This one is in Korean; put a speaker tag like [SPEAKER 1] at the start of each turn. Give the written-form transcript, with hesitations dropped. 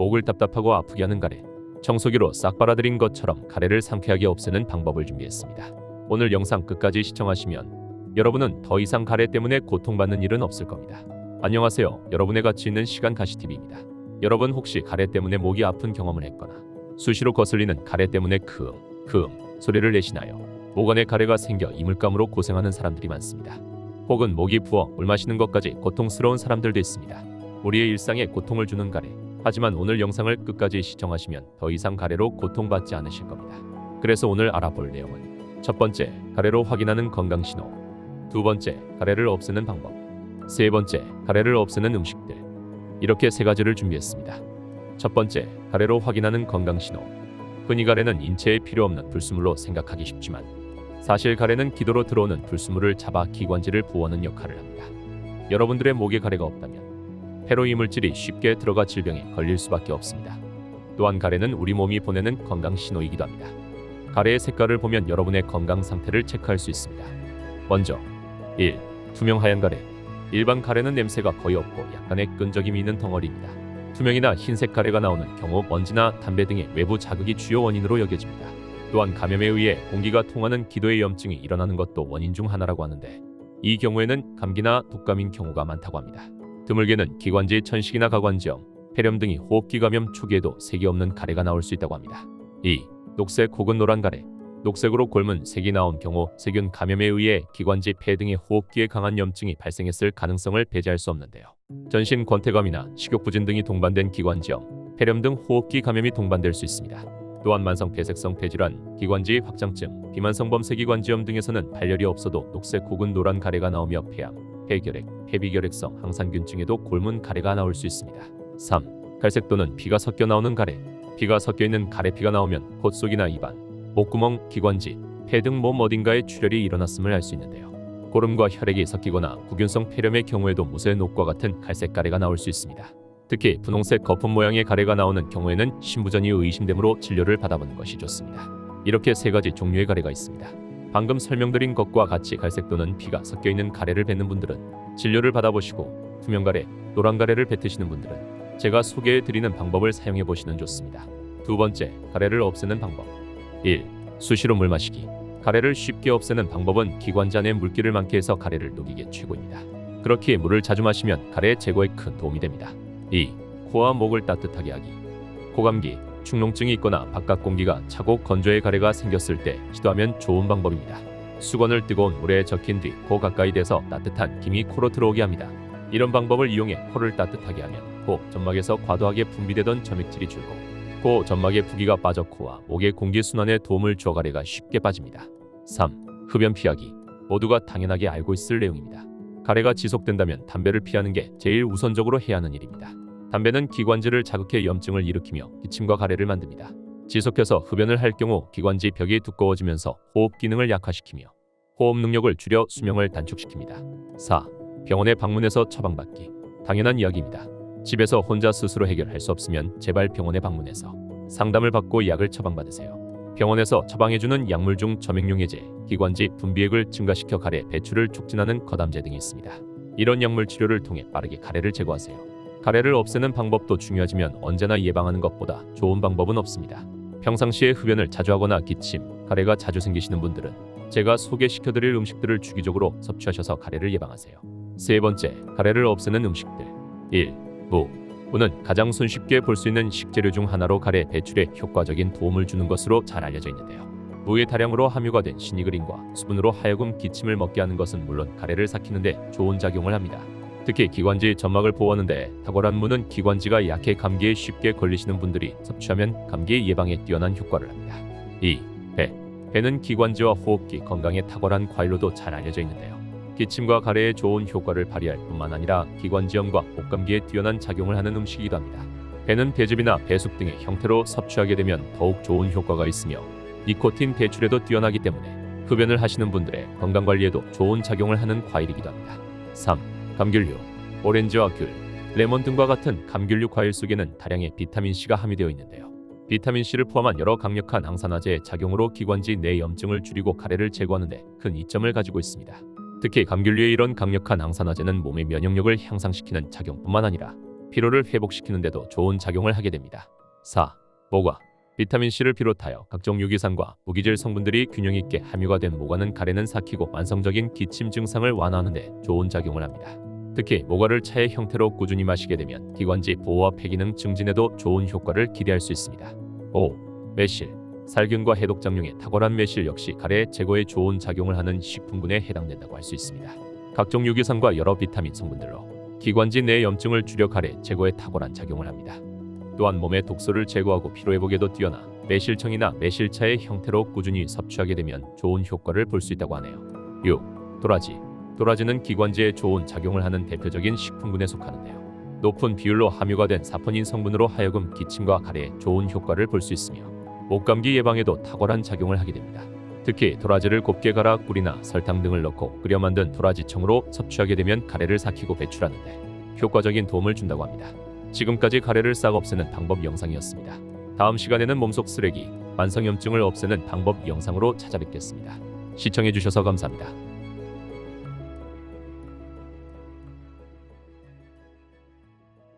[SPEAKER 1] 목을 답답하고 아프게 하는 가래, 청소기로 싹 빨아들인 것처럼 가래를 상쾌하게 없애는 방법을 준비했습니다. 오늘 영상 끝까지 시청하시면 여러분은 더 이상 가래 때문에 고통받는 일은 없을 겁니다. 안녕하세요. 여러분의 가치 있는 시간 가시TV입니다. 여러분 혹시 가래 때문에 목이 아픈 경험을 했거나 수시로 거슬리는 가래 때문에 크음 소리를 내시나요? 목 안에 가래가 생겨 이물감으로 고생하는 사람들이 많습니다. 혹은 목이 부어 물 마시는 것까지 고통스러운 사람들도 있습니다. 우리의 일상에 고통을 주는 가래. 하지만 오늘 영상을 끝까지 시청하시면 더 이상 가래로 고통받지 않으실 겁니다. 그래서 오늘 알아볼 내용은 첫 번째, 가래로 확인하는 건강신호. 두 번째, 가래를 없애는 방법. 세 번째, 가래를 없애는 음식들. 이렇게 세 가지를 준비했습니다. 첫 번째, 가래로 확인하는 건강신호. 흔히 가래는 인체에 필요 없는 불순물로 생각하기 쉽지만 사실 가래는 기도로 들어오는 불순물을 잡아 기관지를 보호하는 역할을 합니다. 여러분들의 목에 가래가 없다면 폐로 이물질이 쉽게 들어가 질병에 걸릴 수밖에 없습니다. 또한 가래는 우리 몸이 보내는 건강 신호이기도 합니다. 가래의 색깔을 보면 여러분의 건강 상태를 체크할 수 있습니다. 먼저 1. 투명 하얀 가래. 일반 가래는 냄새가 거의 없고 약간의 끈적임이 있는 덩어리입니다. 투명이나 흰색 가래가 나오는 경우 먼지나 담배 등의 외부 자극이 주요 원인으로 여겨집니다. 또한 감염에 의해 공기가 통하는 기도의 염증이 일어나는 것도 원인 중 하나라고 하는데 이 경우에는 감기나 독감인 경우가 많다고 합니다. 드물게는 기관지 천식이나 가관지염, 폐렴 등이 호흡기 감염 초기에도 색이 없는 가래가 나올 수 있다고 합니다. 2. 녹색 혹은 노란 가래. 녹색으로 곪은 색이 나온 경우 세균 감염에 의해 기관지, 폐 등의 호흡기에 강한 염증이 발생했을 가능성을 배제할 수 없는데요. 전신 권태감이나 식욕부진 등이 동반된 기관지염, 폐렴 등 호흡기 감염이 동반될 수 있습니다. 또한 만성 폐색성 폐질환, 기관지 확장증, 비만성 범세기관지염 등에서는 발열이 없어도 녹색 혹은 노란 가래가 나오며 폐암, 폐결핵, 폐비결핵성 항산균증에도 곪은 가래가 나올 수 있습니다. 3. 갈색 또는 피가 섞여 나오는 가래. 피가 섞여 있는 가래피가 나오면 콧 속이나 입안, 목구멍, 기관지, 폐 등 몸 어딘가에 출혈이 일어났음을 알 수 있는데요. 고름과 혈액이 섞이거나 구균성 폐렴의 경우에도 무쇠 녹과 같은 갈색 가래가 나올 수 있습니다. 특히 분홍색 거품 모양의 가래가 나오는 경우에는 신부전이 의심되므로 진료를 받아보는 것이 좋습니다. 이렇게 세 가지 종류의 가래가 있습니다. 방금 설명드린 것과 같이 갈색 또는 피가 섞여있는 가래를 뱉는 분들은 진료를 받아보시고 투명 가래, 노란 가래를 뱉으시는 분들은 제가 소개해드리는 방법을 사용해보시면 좋습니다. 두 번째, 가래를 없애는 방법. 1. 수시로 물 마시기. 가래를 쉽게 없애는 방법은 기관지 안에 물기를 많게 해서 가래를 녹이게 최고입니다. 그렇기에 물을 자주 마시면 가래 제거에 큰 도움이 됩니다. 2. 코와 목을 따뜻하게 하기. 코감기, 축농증이 있거나 바깥 공기가 차고 건조해 가래가 생겼을 때 시도하면 좋은 방법입니다. 수건을 뜨거운 물에 적힌 뒤 코 가까이 대서 따뜻한 김이 코로 들어오게 합니다. 이런 방법을 이용해 코를 따뜻하게 하면 코 점막에서 과도하게 분비되던 점액질이 줄고 코 점막의 부기가 빠져 코와 목의 공기순환에 도움을 주어 가래가 쉽게 빠집니다. 3. 흡연 피하기. 모두가 당연하게 알고 있을 내용입니다. 가래가 지속된다면 담배를 피하는 게 제일 우선적으로 해야 하는 일입니다. 담배는 기관지를 자극해 염증을 일으키며 기침과 가래를 만듭니다. 지속해서 흡연을 할 경우 기관지 벽이 두꺼워지면서 호흡 기능을 약화시키며 호흡 능력을 줄여 수명을 단축시킵니다. 4. 병원에 방문해서 처방받기. 당연한 이야기입니다. 집에서 혼자 스스로 해결할 수 없으면 제발 병원에 방문해서 상담을 받고 약을 처방받으세요. 병원에서 처방해주는 약물 중 점액용해제, 기관지 분비액을 증가시켜 가래 배출을 촉진하는 거담제 등이 있습니다. 이런 약물 치료를 통해 빠르게 가래를 제거하세요. 가래를 없애는 방법도 중요하지만 언제나 예방하는 것보다 좋은 방법은 없습니다. 평상시에 흡연을 자주 하거나 기침, 가래가 자주 생기시는 분들은 제가 소개시켜드릴 음식들을 주기적으로 섭취하셔서 가래를 예방하세요. 세 번째, 가래를 없애는 음식들. 1. 무. 무는 가장 손쉽게 볼 수 있는 식재료 중 하나로 가래 배출에 효과적인 도움을 주는 것으로 잘 알려져 있는데요. 무의 다량으로 함유가 된 시니그린과 수분으로 하여금 기침을 먹게 하는 것은 물론 가래를 삭히는데 좋은 작용을 합니다. 특히 기관지 점막을 보호하는데 탁월한 무는 기관지가 약해 감기에 쉽게 걸리시는 분들이 섭취하면 감기 예방에 뛰어난 효과를 합니다. 2. 배. 배는 기관지와 호흡기 건강에 탁월한 과일로도 잘 알려져 있는데요. 기침과 가래에 좋은 효과를 발휘할 뿐만 아니라 기관지염과 목감기에 뛰어난 작용을 하는 음식이기도 합니다. 배는 배즙이나 배숙 등의 형태로 섭취하게 되면 더욱 좋은 효과가 있으며 니코틴 배출에도 뛰어나기 때문에 흡연을 하시는 분들의 건강관리에도 좋은 작용을 하는 과일이기도 합니다. 3. 감귤류. 오렌지와 귤, 레몬 등과 같은 감귤류 과일 속에는 다량의 비타민C가 함유되어 있는데요. 비타민C를 포함한 여러 강력한 항산화제의 작용으로 기관지 내 염증을 줄이고 가래를 제거하는 데 큰 이점을 가지고 있습니다. 특히 감귤류의 이런 강력한 항산화제는 몸의 면역력을 향상시키는 작용뿐만 아니라 피로를 회복시키는데도 좋은 작용을 하게 됩니다. 4. 모과. 비타민C를 비롯하여 각종 유기산과 무기질 성분들이 균형 있게 함유가 된 모과는 가래는 삭히고 만성적인 기침 증상을 완화하는 데 좋은 작용을 합니다. 특히 모과를 차의 형태로 꾸준히 마시게 되면 기관지 보호와 폐기능 증진에도 좋은 효과를 기대할 수 있습니다. 5. 매실. 살균과 해독작용에 탁월한 매실 역시 가래 제거에 좋은 작용을 하는 식품군에 해당된다고 할 수 있습니다. 각종 유기산과 여러 비타민 성분들로 기관지 내 염증을 줄여 가래 제거에 탁월한 작용을 합니다. 또한 몸의 독소를 제거하고 피로회복에도 뛰어나 매실청이나 매실차의 형태로 꾸준히 섭취하게 되면 좋은 효과를 볼 수 있다고 하네요. 6. 도라지. 도라지는 기관지에 좋은 작용을 하는 대표적인 식품군에 속하는데요. 높은 비율로 함유가 된 사포닌 성분으로 하여금 기침과 가래에 좋은 효과를 볼 수 있으며 목감기 예방에도 탁월한 작용을 하게 됩니다. 특히 도라지를 곱게 갈아 꿀이나 설탕 등을 넣고 끓여 만든 도라지청으로 섭취하게 되면 가래를 삭히고 배출하는데 효과적인 도움을 준다고 합니다. 지금까지 가래를 싹 없애는 방법 영상이었습니다. 다음 시간에는 몸속 쓰레기, 만성염증을 없애는 방법 영상으로 찾아뵙겠습니다. 시청해주셔서 감사합니다.